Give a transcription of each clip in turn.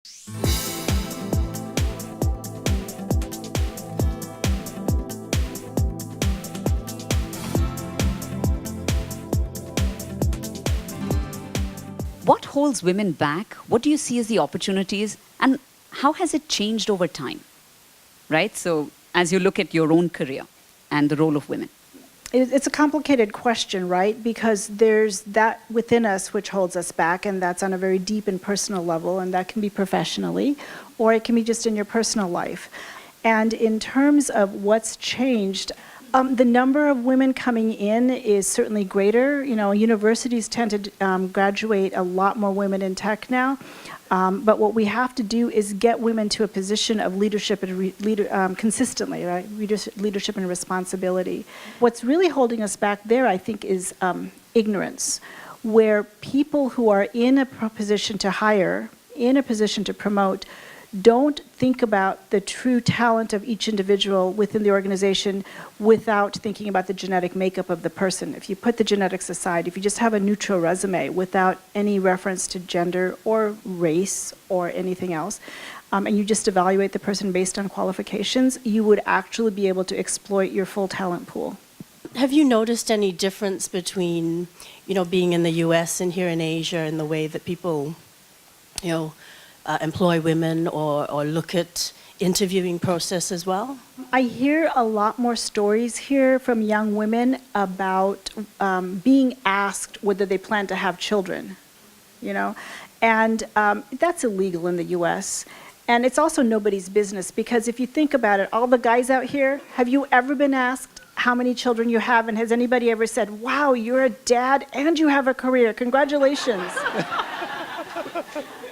What holds women back? What do you see as the opportunities? And how has it changed over time? Right? So as you look at your own career and the role of women. It's a complicated question, right? Because there's that within us which holds us back, and that's on a very deep and personal level, and that can be professionally, or it can be just in your personal life. And in terms of what's changed, the number of women coming in is certainly greater. You know, universities tend to graduate a lot more women in tech now. But what we have to do is get women to a position of leadership and consistently, right? Leadership and responsibility. What's really holding us back there, I think, is ignorance, where people who are in a position to hire, in a position to promote, don't think about the true talent of each individual within the organization without thinking about the genetic makeup of the person. If you put the genetics aside, if you just have a neutral resume without any reference to gender or race or anything else, and you just evaluate the person based on qualifications, you would actually be able to exploit your full talent pool. Have you noticed any difference between, being in the US and here in Asia in the way that people, employ women or look at interviewing process as well? I hear a lot more stories here from young women about being asked whether they plan to have children, and that's illegal in the US. And it's also nobody's business, because if you think about it, all the guys out here, have you ever been asked how many children you have, and has anybody ever said, wow, you're a dad and you have a career, congratulations?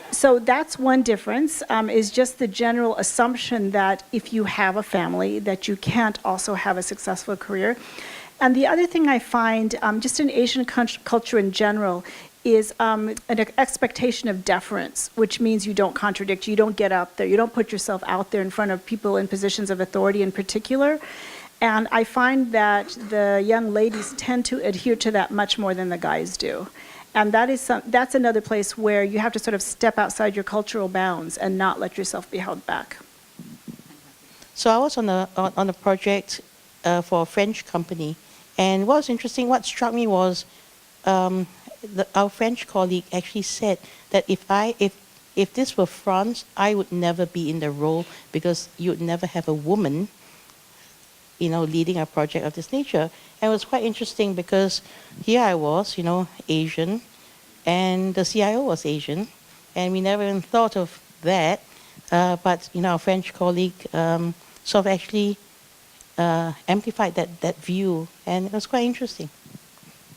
So that's one difference, is just the general assumption that if you have a family, that you can't also have a successful career. And the other thing I find, just in Asian culture in general, is an expectation of deference, which means you don't contradict, you don't get up there, you don't put yourself out there in front of people in positions of authority in particular. And I find that the young ladies tend to adhere to that much more than the guys do. And that's another place where you have to sort of step outside your cultural bounds and not let yourself be held back. So I was on a project for a French company, and what was interesting, what struck me was our French colleague actually said that if this were France, I would never be in the role, because you would never have a woman leading a project of this nature. And it was quite interesting because here I was, Asian, and the CIO was Asian, and we never even thought of that. But, our French colleague sort of actually amplified that view, and it was quite interesting.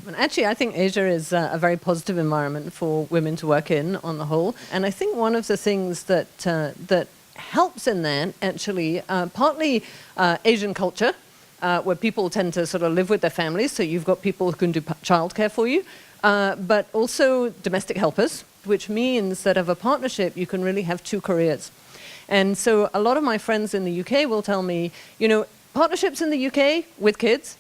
And actually, I think Asia is a very positive environment for women to work in on the whole. And I think one of the things that helps in that, actually, partly Asian culture, where people tend to sort of live with their families, so you've got people who can do childcare for you, but also domestic helpers, which means that of a partnership, you can really have two careers. And so a lot of my friends in the UK will tell me, partnerships in the UK with kids,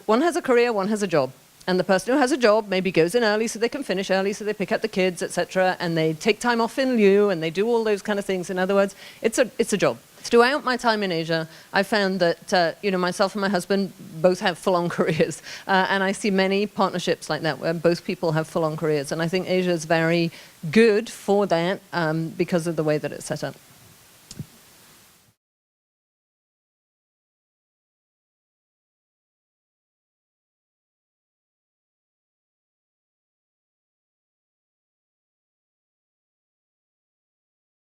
one has a career, one has a job. And the person who has a job maybe goes in early so they can finish early, so they pick up the kids, etc., and they take time off in lieu, and they do all those kind of things. In other words, it's a job. Throughout my time in Asia, I found that myself and my husband both have full-on careers, and I see many partnerships like that where both people have full-on careers. And I think Asia is very good for that because of the way that it's set up.